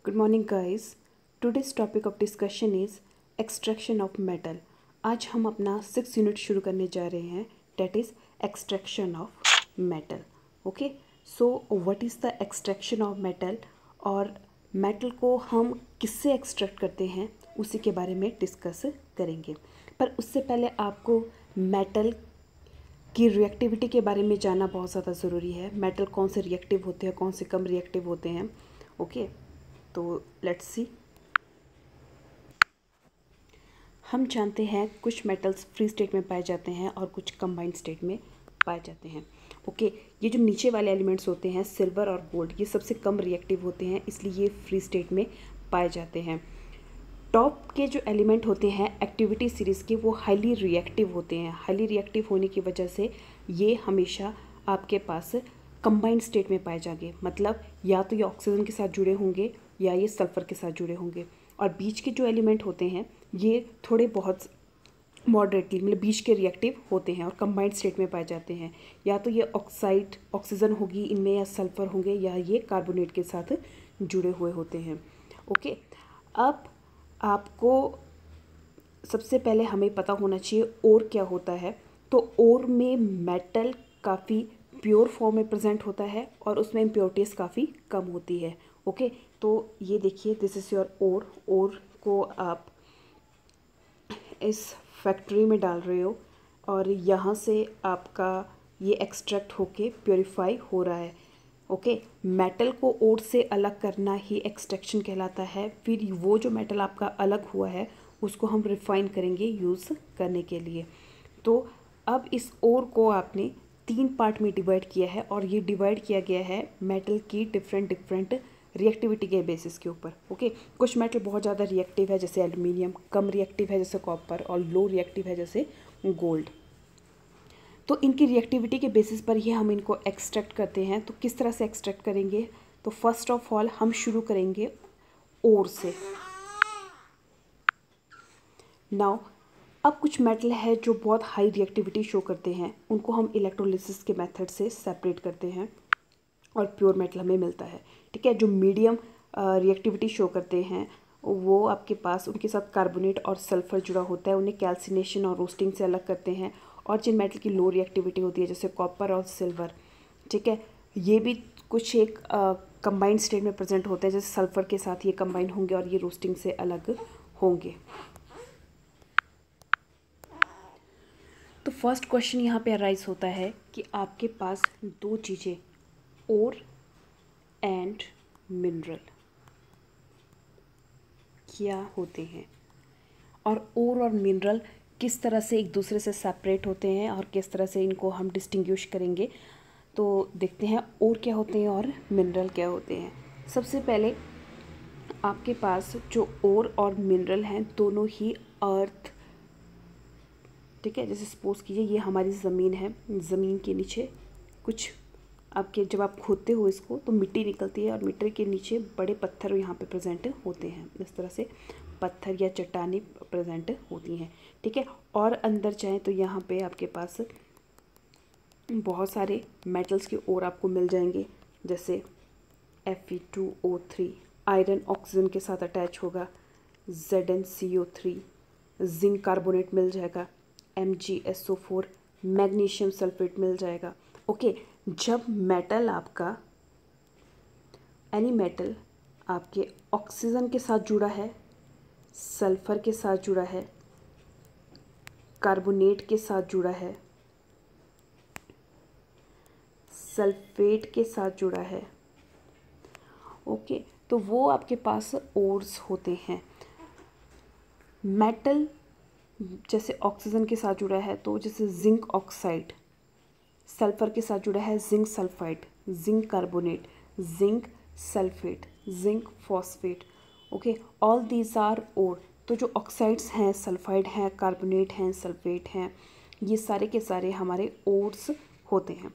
Good morning guys. Today's topic of discussion is extraction of metal. आज हम अपना 6 unit शुरू करने जा रहे हैं, that is extraction of metal. Okay, so what is the extraction of metal और metal को हम किससे एक्सट्रैक्ट करते हैं उसी के बारे में डिस्कस करेंगे. पर उससे पहले आपको मेटल की रिएक्टिविटी के बारे में जानना बहुत ज़्यादा ज़रूरी है. मेटल कौन से रिएक्टिव होते हैं, कौन से कम रिएक्टिव होते हैं. ओके, तो लेट्स सी. हम जानते हैं कुछ मेटल्स फ्री स्टेट में पाए जाते हैं और कुछ कंबाइंड स्टेट में पाए जाते हैं. ओके, ये जो नीचे वाले एलिमेंट्स होते हैं सिल्वर और गोल्ड, ये सबसे कम रिएक्टिव होते हैं, इसलिए ये फ्री स्टेट में पाए जाते हैं. टॉप के जो एलिमेंट होते हैं एक्टिविटी सीरीज़ के, वो हाईली रिएक्टिव होते हैं. हाईली रिएक्टिव होने की वजह से ये हमेशा आपके पास कंबाइंड स्टेट में पाए जाएंगे. मतलब या तो ये ऑक्सीजन के साथ जुड़े होंगे या ये सल्फ़र के साथ जुड़े होंगे. और बीच के जो एलिमेंट होते हैं ये थोड़े बहुत मॉडरेटली मतलब बीच के रिएक्टिव होते हैं और कंबाइंड स्टेट में पाए जाते हैं. या तो ये ऑक्सीजन होगी इनमें, या सल्फ़र होंगे, या ये कार्बोनेट के साथ जुड़े हुए होते हैं. ओके, अब आपको सबसे पहले हमें पता होना चाहिए ओर क्या होता है. तो ओर में मेटल काफ़ी प्योर फॉर्म में प्रेजेंट होता है और उसमें इम्प्योरिटीज़ काफ़ी कम होती है. ओके, तो ये देखिए, दिस इज़ योर ओर. ओर को आप इस फैक्ट्री में डाल रहे हो और यहाँ से आपका ये एक्सट्रैक्ट होके प्योरीफाई हो रहा है. ओके, मेटल को ओर से अलग करना ही एक्सट्रैक्शन कहलाता है. फिर वो जो मेटल आपका अलग हुआ है उसको हम रिफाइन करेंगे यूज़ करने के लिए. तो अब इस ओर को आपने 3 पार्ट में डिवाइड किया है और ये डिवाइड किया गया है मेटल की डिफरेंट रिएक्टिविटी के बेसिस के ऊपर. ओके, कुछ मेटल बहुत ज़्यादा रिएक्टिव है जैसे एल्युमिनियम, कम रिएक्टिव है जैसे कॉपर, और लो रिएक्टिव है जैसे गोल्ड. तो इनकी रिएक्टिविटी के बेसिस पर ही हम इनको एक्सट्रैक्ट करते हैं. तो किस तरह से एक्सट्रैक्ट करेंगे? तो फर्स्ट ऑफ ऑल हम शुरू करेंगे ओर से. नाउ अब कुछ मेटल है जो बहुत हाई रिएक्टिविटी शो करते हैं, उनको हम इलेक्ट्रोलिसिस के मेथड से सेपरेट करते हैं और प्योर मेटल हमें मिलता है. ठीक है, जो मीडियम रिएक्टिविटी शो करते हैं वो आपके पास उनके साथ कार्बोनेट और सल्फ़र जुड़ा होता है, उन्हें कैल्सिनेशन और रोस्टिंग से अलग करते हैं. और जिन मेटल की लो रिएक्टिविटी होती है जैसे कॉपर और सिल्वर, ठीक है, ये भी कुछ एक कंबाइंड स्टेट में प्रेजेंट होते हैं. जैसे सल्फ़र के साथ ये कंबाइन होंगे और ये रोस्टिंग से अलग होंगे. तो फर्स्ट क्वेश्चन यहाँ पे अराइज होता है कि आपके पास दो चीज़ें ओर एंड मिनरल क्या होते हैं, और ओर और मिनरल किस तरह से एक दूसरे से सेपरेट होते हैं और किस तरह से इनको हम डिस्टिंग्विश करेंगे. तो देखते हैं ओर क्या होते हैं और मिनरल क्या होते हैं. सबसे पहले आपके पास जो ओर और मिनरल हैं दोनों ही अर्थ, ठीक है, जैसे सपोज कीजिए ये हमारी ज़मीन है, ज़मीन के नीचे कुछ आपके जब आप खोदते हो इसको तो मिट्टी निकलती है और मिट्टी के नीचे बड़े पत्थर यहाँ पे प्रेजेंट होते हैं. इस तरह से पत्थर या चट्टानें प्रेजेंट होती हैं. ठीक है, और अंदर जाएं तो यहाँ पे आपके पास बहुत सारे मेटल्स के ओर आपको मिल जाएंगे जैसे Fe2O3, आयरन ऑक्सीजन के साथ अटैच होगा, ZnCO3, जिंक कार्बोनेट मिल जाएगा, MgSO4, मैग्नीशियम सल्फेट मिल जाएगा. ओके, जब मेटल आपका एनी मेटल आपके ऑक्सीजन के साथ जुड़ा है, सल्फ़र के साथ जुड़ा है, कार्बोनेट के साथ जुड़ा है, सल्फेट के साथ जुड़ा है, ओके, तो वो आपके पास ओर्स होते हैं. मेटल जैसे ऑक्सीजन के साथ जुड़ा है तो जैसे जिंक ऑक्साइड, सल्फ़र के साथ जुड़ा है zinc sulphide, zinc carbonate, zinc sulphate, zinc phosphate. Okay, all these are ore. तो जो ऑक्साइड्स हैं, सल्फाइड हैं, कार्बोनेट हैं, सल्फेट हैं, ये सारे के सारे हमारे ओर्स होते हैं.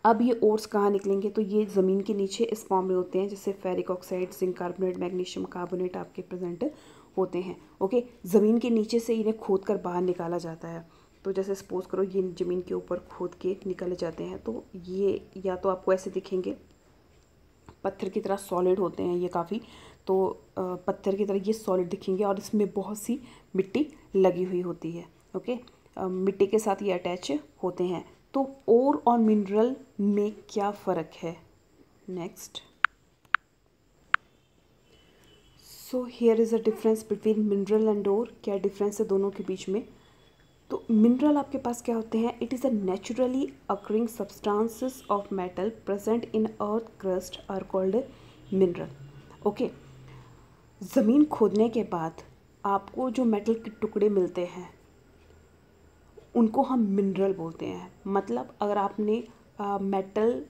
अब ये ओर्स कहाँ निकलेंगे? तो ये ज़मीन के नीचे इस फॉर्म में होते हैं जैसे ferric oxide, zinc carbonate, magnesium carbonate आपके प्रेजेंट होते हैं. ओके, ज़मीन के नीचे से इन्हें खोद कर बाहर निकाला जाता है. तो जैसे सपोज करो ये ज़मीन के ऊपर खोद के निकाले जाते हैं तो ये या तो आपको ऐसे दिखेंगे पत्थर की तरह सॉलिड होते हैं ये काफ़ी, तो पत्थर की तरह ये सॉलिड दिखेंगे और इसमें बहुत सी मिट्टी लगी हुई होती है। ओके, मिट्टी के साथ ये अटैच होते हैं। तो ओर और मिनरल में क्या फ़र्क है? Next, so here is a difference between mineral and ore. क्या डिफरेंस है दोनों के बीच में? तो मिनरल आपके पास क्या होते हैं? It is a naturally occurring substances of metal present in earth crust are called mineral. Okay, ज़मीन खोदने के बाद आपको जो मेटल के टुकड़े मिलते हैं उनको हम मिनरल बोलते हैं। मतलब अगर आपने मेटल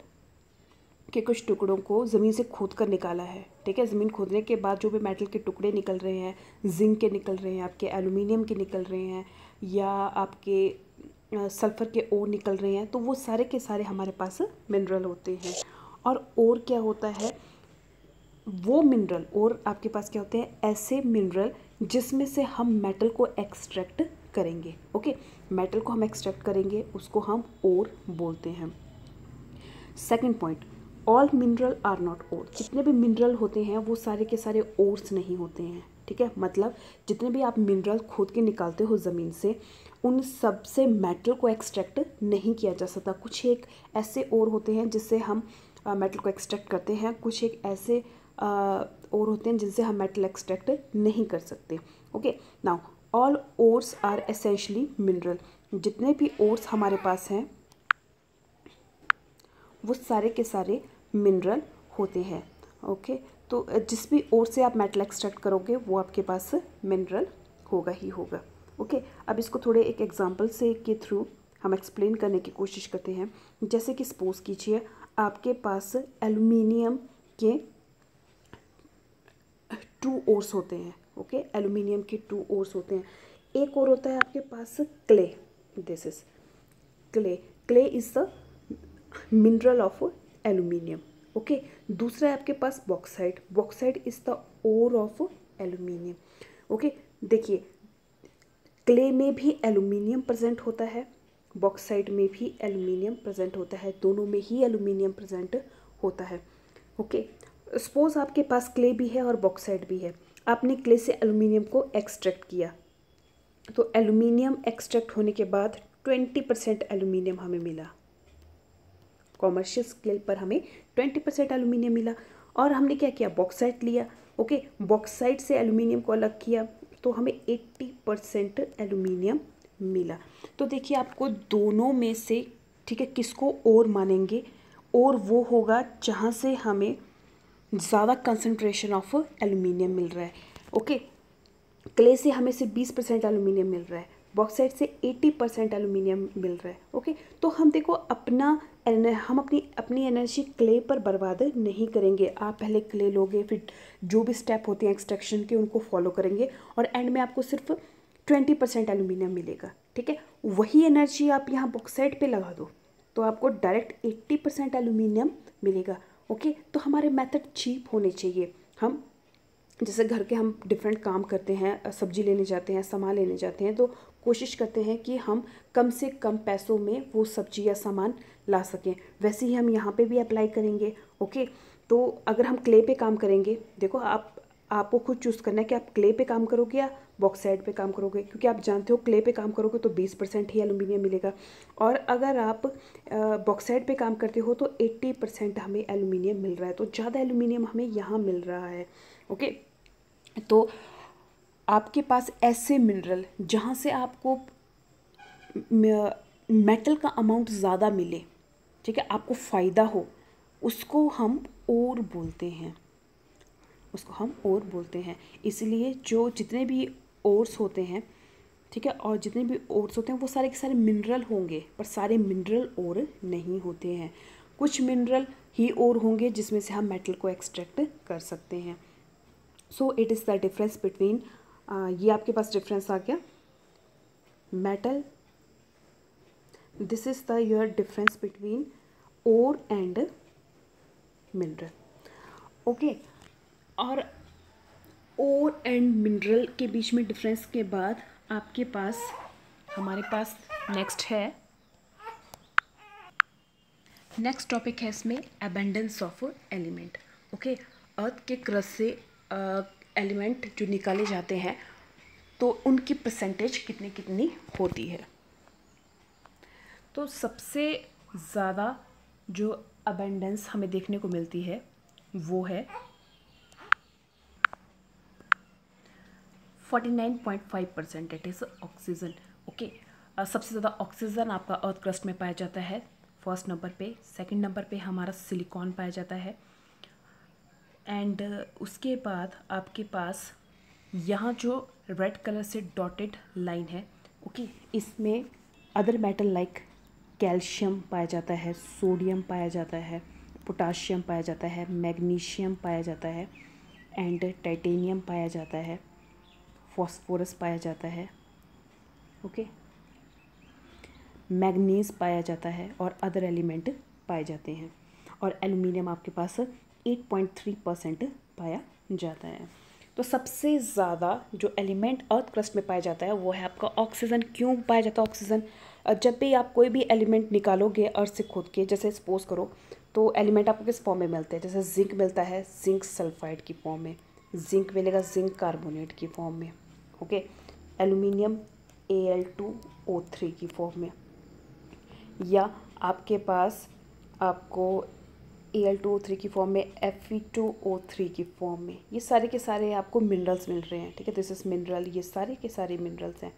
के कुछ टुकड़ों को ज़मीन से खोद कर निकाला है, ठीक है, ज़मीन खोदने के बाद जो भी मेटल के टुकड़े निकल रहे हैं, जिंक के निकल रहे हैं, आपके एल्युमिनियम के निकल रहे हैं, या आपके सल्फ़र के ओर निकल रहे हैं, तो वो सारे के सारे हमारे पास मिनरल होते हैं। और ओर क्या होता है? वो मिनरल, और आपके पास क्या होते हैं? ऐसे मिनरल जिसमें से हम मेटल को एक्सट्रैक्ट करेंगे। ओके, मेटल को हम एक्सट्रैक्ट करेंगे, उसको हम ओर बोलते हैं। Second point, all mineral are not ore. जितने भी मिनरल होते हैं वो सारे के सारे ओर्स नहीं होते हैं, ठीक है। मतलब जितने भी आप मिनरल खोद के निकालते हो ज़मीन से, उन सब से मेटल को एक्सट्रैक्ट नहीं किया जा सकता। कुछ एक ऐसे ओर होते हैं जिससे हम मेटल को एक्सट्रैक्ट करते हैं, कुछ एक ऐसे ओर होते हैं जिनसे हम मेटल एक्सट्रैक्ट नहीं कर सकते। Okay, now all ores are essentially mineral. जितने भी ओर्स हमारे पास हैं वो सारे के सारे मिनरल होते हैं। ओके, तो जिस भी ओर से आप मेटल एक्सट्रैक्ट करोगे वो आपके पास मिनरल होगा ही होगा। ओके, अब इसको थोड़े एक एग्जांपल से के थ्रू हम एक्सप्लेन करने की कोशिश करते हैं। जैसे कि सपोज कीजिए आपके पास एल्युमिनियम के 2 ओर्स होते हैं। ओके, एल्युमिनियम के 2 ओर्स होते हैं। एक और होता है आपके पास clay, this is clay. Clay is the mineral of aluminium. Okay, दूसरा है आपके पास bauxite. Bauxite is the ore of aluminium. Okay, देखिए क्ले में भी एल्युमिनियम प्रेजेंट होता है, बॉक्साइट में भी एल्युमिनियम प्रेजेंट होता है, दोनों में ही एल्युमिनियम प्रेजेंट होता है। ओके, सपोज आपके पास क्ले भी है और बॉक्साइट भी है। आपने क्ले से एल्युमिनियम को एक्सट्रैक्ट किया, तो एल्युमिनियम एक्सट्रैक्ट होने के बाद 20% एल्युमिनियम हमें मिला। कॉमर्शियल स्केल पर हमें 20% एल्युमिनियम मिला। और हमने क्या किया? बॉक्साइट लिया। ओके, बॉक्साइट से एल्युमिनियम को अलग किया तो हमें 80% एल्युमिनियम मिला। तो देखिए आपको दोनों में से, ठीक है, किसको और मानेंगे? और वो होगा जहाँ से हमें ज़्यादा कंसंट्रेशन ऑफ एल्युमिनियम मिल रहा है। ओके, क्ले से हमें सिर्फ 20% एल्युमिनियम मिल रहा है, बॉक्साइट से 80% एल्युमिनियम मिल रहा है। ओके, तो हम देखो हम अपनी एनर्जी क्ले पर बर्बाद नहीं करेंगे। आप पहले क्ले लोगे, फिर जो भी स्टेप होते हैं एक्सट्रैक्शन के उनको फॉलो करेंगे, और एंड में आपको सिर्फ 20% एल्युमिनियम मिलेगा। ठीक है, वही एनर्जी आप यहाँ बॉक्साइट पे लगा दो तो आपको डायरेक्ट 80% एल्युमिनियम मिलेगा। ओके, तो हमारे मेथड चीप होने चाहिए। हम जैसे घर के हम डिफरेंट काम करते हैं, सब्जी लेने जाते हैं, सामान लेने जाते हैं, तो कोशिश करते हैं कि हम कम से कम पैसों में वो सब्जी या सामान ला सकें। वैसे ही हम यहाँ पे भी अप्लाई करेंगे। ओके, तो अगर हम क्ले पे काम करेंगे, देखो आपको खुद चूज़ करना है कि आप क्ले पे काम करोगे या बॉक्साइट पे काम करोगे, क्योंकि आप जानते हो क्ले पे काम करोगे तो 20% ही एल्युमिनियम मिलेगा, और अगर आप बॉक्साइट पे काम करते हो तो 80% हमें एल्युमिनियम मिल रहा है, तो ज़्यादा एल्युमिनियम हमें यहाँ मिल रहा है। ओके, तो आपके पास ऐसे मिनरल जहाँ से आपको मेटल का अमाउंट ज़्यादा मिले, ठीक है, आपको फ़ायदा हो, उसको हम ओर बोलते हैं, उसको हम ओर बोलते हैं। इसलिए जो जितने भी ओर्स होते हैं, ठीक है, और जितने भी ओर्स होते हैं वो सारे के सारे मिनरल होंगे, पर सारे मिनरल ओर नहीं होते हैं। कुछ मिनरल ही ओर होंगे जिसमें से हम मेटल को एक्सट्रैक्ट कर सकते हैं। So it is the difference between, ये आपके पास डिफरेंस आ गया metal, this is the your difference between ore and mineral. Okay, और ओर एंड मिनरल के बीच में डिफरेंस के बाद आपके पास, हमारे पास नेक्स्ट है, नेक्स्ट टॉपिक है इसमें अबंडेंस ऑफ एलिमेंट। ओके, अर्थ के क्रस्ट से एलिमेंट जो निकाले जाते हैं तो उनकी परसेंटेज कितनी कितनी होती है। तो सबसे ज़्यादा जो अबेंडेंस हमें देखने को मिलती है वो है 49.5%, इट इज़ ऑक्सीजन। ओके, सबसे ज़्यादा ऑक्सीजन आपका अर्थ क्रस्ट में पाया जाता है फर्स्ट नंबर पे। सेकंड नंबर पे हमारा सिलिकॉन पाया जाता है। एंड उसके बाद आपके पास यहाँ जो रेड कलर से डॉटेड लाइन है, ओके, इसमें अदर मेटल लाइक कैल्शियम पाया जाता है, सोडियम पाया जाता है, पोटाशियम पाया जाता है, मैग्नीशियम पाया जाता है, एंड टाइटेनियम पाया जाता है, फॉस्फोरस पाया जाता है, ओके, मैग्नीज पाया जाता है और अदर एलिमेंट पाए जाते हैं। और एल्युमिनियम आपके पास 8.3% पाया जाता है। तो सबसे ज़्यादा जो एलिमेंट अर्थ क्रस्ट में पाया जाता है वो है आपका ऑक्सीजन। क्यों पाया जाता है ऑक्सीजन? जब भी आप कोई भी एलिमेंट निकालोगे अर्थ से खोद के, जैसे सपोज करो तो एलिमेंट आपको किस फॉर्म में मिलते हैं, जैसे जिंक मिलता है जिंक सल्फाइड की फॉर्म में, जिंक मिलेगा जिंक कार्बोनेट की फॉर्म में, ओके, एल्युमिनियम Al2O3 की फॉर्म में, या आपके पास आपको Al2O3 की फॉर्म में Fe2O3 की फॉर्म में। ये सारे के सारे आपको मिनरल्स मिल रहे हैं, ठीक है, दिस इज मिनरल, ये सारे के सारे मिनरल्स हैं।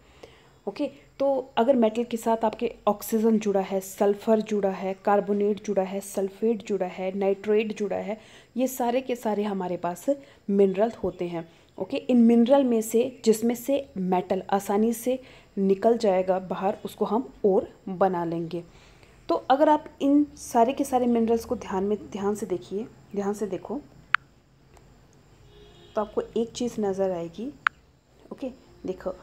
ओके, तो अगर मेटल के साथ आपके ऑक्सीजन जुड़ा है, सल्फर जुड़ा है, कार्बोनेट जुड़ा है, सल्फेट जुड़ा है, नाइट्रेट जुड़ा है, ये सारे के सारे हमारे पास मिनरल होते हैं। ओके, इन मिनरल में से जिसमें से मेटल आसानी से निकल जाएगा बाहर, उसको हम और बना लेंगे। तो अगर आप इन सारे के सारे मिनरल्स को ध्यान से देखिए, ध्यान से देखो, तो आपको एक चीज़ नज़र आएगी। ओके, देखो,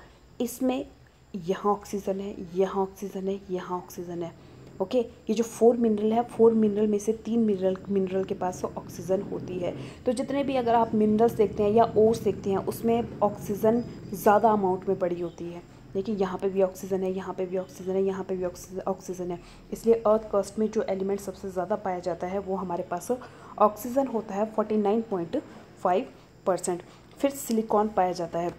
इसमें यहाँ ऑक्सीजन है, यहाँ ऑक्सीजन है, यहाँ ऑक्सीजन है। ओके, ये जो 4 मिनरल है, 4 मिनरल में से 3 मिनरल के पास ऑक्सीजन होती है। तो जितने भी अगर आप मिनरल्स देखते हैं या ओर्स देखते हैं, उसमें ऑक्सीजन ज़्यादा अमाउंट में पड़ी होती है। देखिए, यहाँ पे भी ऑक्सीजन है, यहाँ पे भी ऑक्सीजन है, यहाँ पे भी ऑक्सीजन है। इसलिए अर्थ क्रस्ट में जो एलिमेंट सबसे ज़्यादा पाया जाता है वो हमारे पास ऑक्सीजन होता है 49.5%। फिर सिलिकॉन पाया जाता है।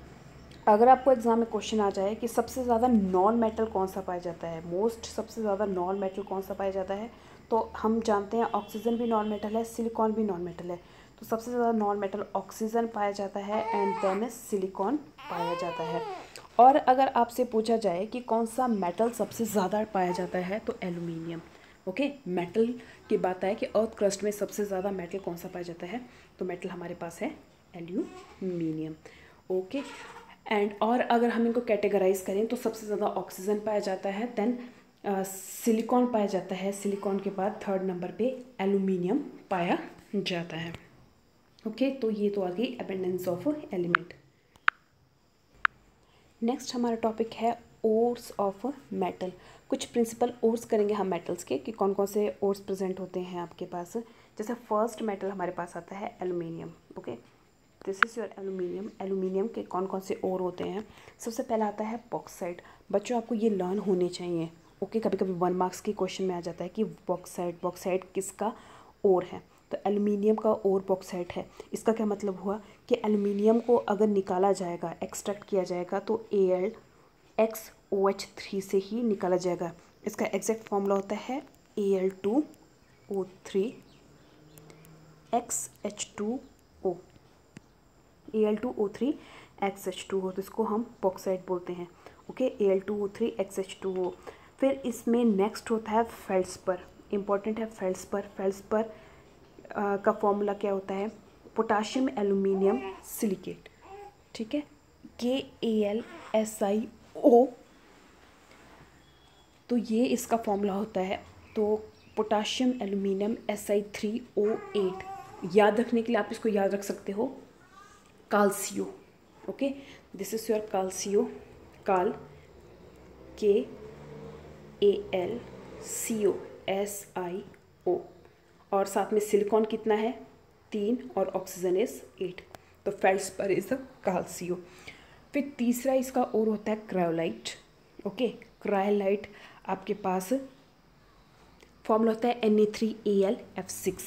अगर आपको एग्जाम में क्वेश्चन आ जाए कि सबसे ज़्यादा नॉन मेटल कौन सा पाया जाता है, सबसे ज़्यादा नॉन मेटल कौन सा पाया जाता है, तो हम जानते हैं ऑक्सीजन भी नॉन मेटल है, सिलिकॉन भी नॉन मेटल है। तो सबसे ज़्यादा नॉन मेटल ऑक्सीजन पाया जाता है एंड देन सिलिकॉन पाया जाता है। और अगर आपसे पूछा जाए कि कौन सा मेटल सबसे ज़्यादा पाया जाता है, तो एल्युमिनियम। ओके, मेटल की बात है कि अर्थ क्रस्ट में सबसे ज़्यादा मेटल कौन सा पाया जाता है, तो मेटल हमारे पास है एल्यूमिनियम। ओके, एंड और अगर हम इनको कैटेगराइज करें तो सबसे ज़्यादा ऑक्सीजन पाया जाता है, देन सिलिकॉन पाया जाता है, सिलिकॉन के बाद थर्ड नंबर पे एल्यूमिनियम पाया जाता है। ओके, तो ये तो आ गई अबेंडेंस ऑफ एलिमेंट। नेक्स्ट हमारा टॉपिक है ओर्स ऑफ मेटल। कुछ प्रिंसिपल ओर्स करेंगे हम मेटल्स के कि कौन कौन से ओर्स प्रेजेंट होते हैं आपके पास। जैसे फर्स्ट मेटल हमारे पास आता है aluminium. Okay, this is your aluminium. Aluminium के कौन कौन से ओर होते हैं? सबसे पहला आता है बॉक्साइट। बच्चों, आपको ये लर्न होने चाहिए। ओके, कभी कभी 1 मार्क्स के क्वेश्चन में आ जाता है कि बॉक्साइट किसका ओर है, तो एल्यूमिनियम का ओर बॉक्साइट है। इसका क्या मतलब हुआ कि एल्यूमिनियम को अगर निकाला जाएगा, एक्सट्रैक्ट किया जाएगा, तो AlXOH3 से ही निकाला जाएगा। इसका एग्जैक्ट फॉर्मूला होता है Al2O3 XH2O, Al2O3 XH2O, तो इसको हम बॉक्साइट बोलते हैं। Okay, Al2O3 XH2O। फिर इसमें नेक्स्ट होता है फेल्ड्सपर। इंपॉर्टेंट है फेल्ड्सपर। फेल्ड्सपर का फॉर्मूला क्या होता है? पोटाशियम एल्यूमिनियम सिलिकेट, ठीक है, KAlSiO, तो ये इसका फॉर्मूला होता है। तो पोटाशियम एल्यूमिनियम Si3O8, याद रखने के लिए आप इसको याद रख सकते हो काल्सियो। ओके, दिस इज योर काल्सियो, काल KAlCO और साथ में सिलिकॉन कितना है? 3 और ऑक्सीजन इज 8, तो फेल्ड्सपर इज द काल्सियो। फिर तीसरा इसका और होता है क्रायोलाइट। ओके, क्रायोलाइट आपके पास फॉर्मूला होता है Na3Al F6।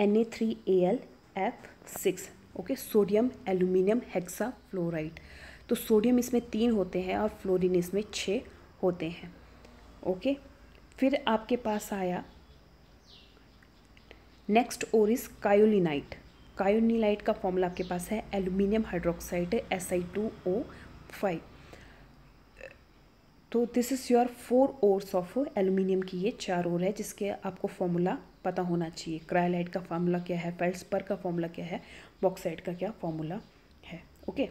Na3Al(F6). Okay, sodium aluminium hexa fluoride. तो सोडियम इसमें 3 होते हैं और फ्लोरीन इसमें 6 होते हैं। ओके, फिर आपके पास आया नेक्स्ट और इज कायोलिनाइट। कायोलिनाइट का फॉर्मूला आपके पास है एल्यूमिनियम हाइड्रोक्साइड Si2O5। तो this is your 4 ores of aluminium की, ये 4 ओर है जिसके आपको फॉर्मूला पता होना चाहिए। क्रायोलाइट का फॉर्मूला क्या है, फेल्डस्पर का फॉर्मूला क्या है, बॉक्साइट का क्या फॉर्मूला है। ओके,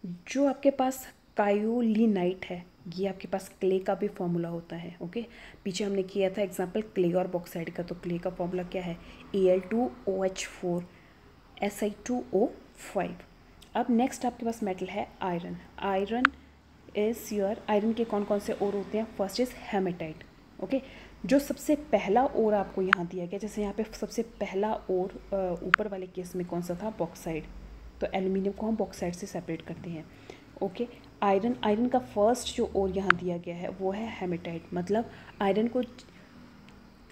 जो आपके पास कायोलिनाइट है ये आपके पास क्ले का भी फॉर्मूला होता है। ओके, पीछे हमने किया था एग्जांपल क्ले और बॉक्साइट का। तो क्ले का फॉर्मूला क्या है, Al2OH4 Si2O5। अब नेक्स्ट आपके पास मेटल है iron. Iron is your, iron के कौन कौन से ओर होते हैं, फर्स्ट इज़ हेमेटाइट। ओके, जो सबसे पहला ओर आपको यहाँ दिया गया, जैसे यहाँ पे सबसे पहला ओर ऊपर वाले केस में कौन सा था, बॉक्साइड। तो एल्यूमिनियम को हम बॉक्साइड से सेपरेट करते हैं। ओके, आयरन का फर्स्ट जो ओर यहाँ दिया गया है वो है हेमेटाइट। मतलब आयरन को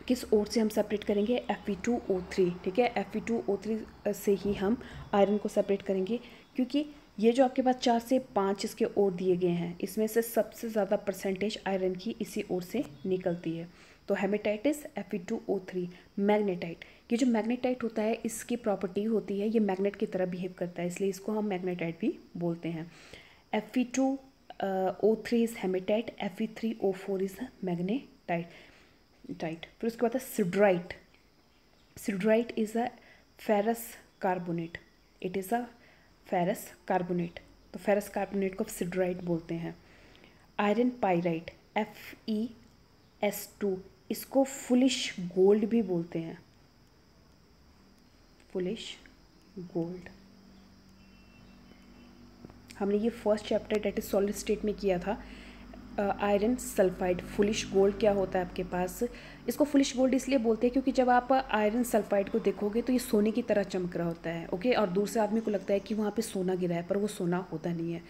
किस ओर से हम सेपरेट करेंगे, Fe2O3। ठीक है, Fe2O3 से ही हम आयरन को सेपरेट करेंगे, क्योंकि ये जो आपके पास 4 से 5 इसके ओर दिए गए हैं, इसमें से सबसे ज़्यादा परसेंटेज आयरन की इसी ओर से निकलती है। तो हेमेटाइट इज़ Fe2O3। मैग्नेटाइट, ये जो मैग्नेटाइट होता है इसकी प्रॉपर्टी होती है ये मैग्नेट की तरह बिहेव करता है, इसलिए इसको हम मैग्नेटाइट भी बोलते हैं। Fe2O3 is haematite, Fe3O4 is magnetite. फिर उसके बाद है सिडराइट। सिडराइट is a ferrous carbonate. It is a ferrous carbonate. तो फेरस कार्बोनेट को सिडराइट बोलते हैं। आयरन पाइराइट FeS2, इसको फुलिश गोल्ड भी बोलते हैं, फुलिश गोल्ड। हमने ये first chapter that is solid state में किया था। आयरन सल्फाइड, फुलिश गोल्ड क्या होता है आपके पास, इसको फुलिश गोल्ड इसलिए बोलते हैं क्योंकि जब आप आयरन सल्फाइड को देखोगे तो ये सोने की तरह चमक रहा होता है। ओके, और दूर से आदमी को लगता है कि वहाँ पे सोना गिरा है, पर वो सोना होता नहीं है।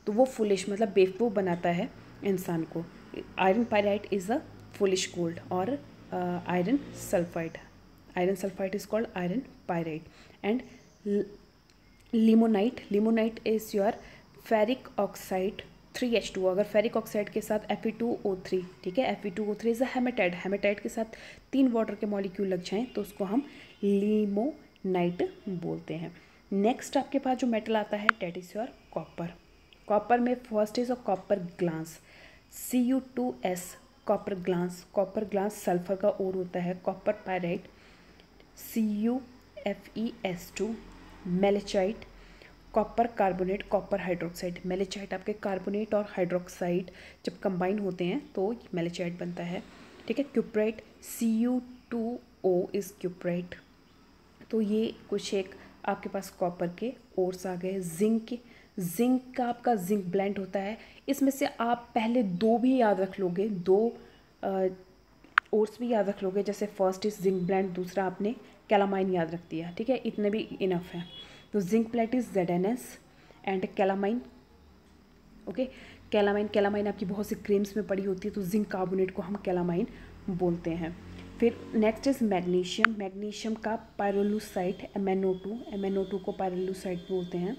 तो वो फुलिश मतलब बेवकूफ़ बनाता है इंसान को। Iron pyrite is a foolish gold. और iron sulphide is called iron pyrite. And limonite is your ferric oxide 3H2। अगर फेरिक ऑक्साइड के साथ Fe2O3, ठीक है, Fe2O3 इज़ अ हेमेटाइट के साथ 3 वाटर के मॉलिक्यूल लग जाएं तो उसको हम लिमोनाइट बोलते हैं। नेक्स्ट आपके पास जो मेटल आता है that is your copper. Copper में first is a copper glass, Cu2S, copper glass sulphur का ओर होता है। Copper pyrite CuFeS2। Malachite, copper carbonate, copper hydroxide. Malachite आपके कार्बोनेट और हाइड्रोक्साइड जब कंबाइन होते हैं तो मेलेचाइट बनता है। ठीक है, क्यूप्राइट Cu2O इज़ क्यूप्राइट। तो ये कुछ एक आपके पास कॉपर के ओर्स आ गए। जिंक का आपका जिंक ब्लेंड होता है, इसमें से आप पहले 2 भी याद रख लोगे, 2 ओर्स भी याद रख लोगे। जैसे फर्स्ट इज जिंक ब्लेंड, दूसरा आपने कैलामाइन याद रख दिया। ठीक है, इतने भी इनफ है। तो zinc plate is ZnS and calamine. Okay, calamine आपकी बहुत सी क्रीम्स में पड़ी होती है, तो जिंक कार्बोनेट को हम कैलामाइन बोलते हैं। फिर नेक्स्ट इज मैग्नीशियम का पायरोलुसाइट MnO2 को पायरोलुसाइट बोलते हैं।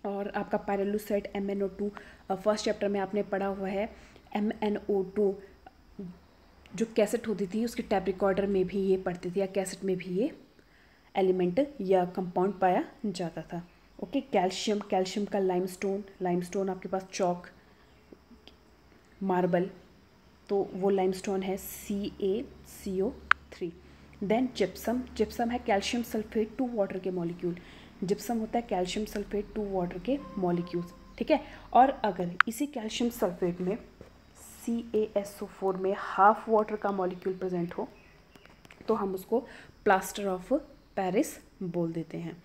और आपका पायरोलुसाइट MnO2 फर्स्ट चैप्टर में आपने पढ़ा हुआ है। MnO2 जो कैसेट होती थी उसके टैप रिकॉर्डर में भी ये पढ़ती थी, या कैसेट में भी ये एलिमेंट या कंपाउंड पाया जाता था। ओके, कैल्शियम का लाइमस्टोन आपके पास चौक, मार्बल, तो वो लाइमस्टोन है CaCO3। देन जिप्सम है कैल्शियम सल्फेट 2 वाटर के मॉलिक्यूल। जिप्सम होता है कैल्शियम सल्फेट 2 वाटर के मॉलिक्यूल्स। ठीक है, और अगर इसी कैल्शियम सल्फेट में CaSO4 में हाफ वाटर का मॉलिक्यूल प्रेजेंट हो तो हम उसको प्लास्टर ऑफ पेरिस बोल देते हैं।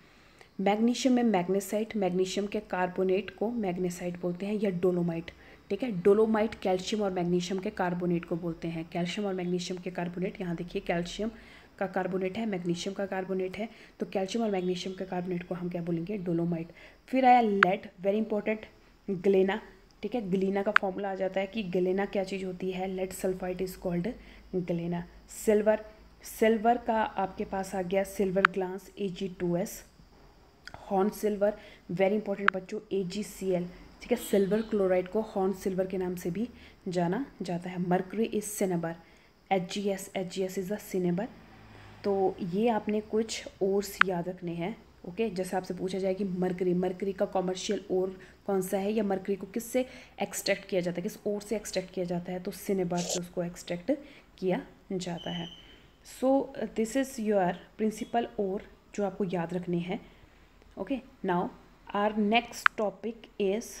मैग्नीशियम में मैग्नीशियम के कार्बोनेट को मैग्नेसाइट बोलते हैं, या डोलोमाइट। ठीक है, डोलोमाइट कैल्शियम और मैग्नीशियम के कार्बोनेट को बोलते हैं। कैल्शियम और मैग्नीशियम के कार्बोनेट, यहाँ देखिए कैल्शियम का कार्बोनेट है, मैग्नीशियम का कार्बोनेट है, तो कैल्शियम और मैग्नीशियम के कार्बोनेट को हम क्या बोलेंगे, डोलोमाइट। फिर आया लेड, वेरी इंपॉर्टेंट, ग्लेना। ठीक है। गलीना का फॉर्मूला आ जाता है कि गलेना क्या चीज़ होती है, lead sulphide is called galena. Silver, silver का आपके पास आ गया silver glass Ag2S। Horn silver, very important बच्चों, AgCl, ठीक है। सिल्वर क्लोराइड को हॉर्न सिल्वर के नाम से भी जाना जाता है। Mercury is cinnabar, Hgs is a cinnabar. तो ये आपने कुछ ओर्स याद रखने हैं, ओके। जैसे आपसे पूछा जाए कि मरकरी, मरकरी का कॉमर्शियल ओर कौन सा है, या मरकरी को किससे एक्सट्रैक्ट किया जाता है, किस ओर से एक्सट्रैक्ट किया जाता है, तो सिनेबर से उसको एक्सट्रैक्ट किया जाता है। So this is your principle ओर जो आपको याद रखने हैं, okay. Now our next topic is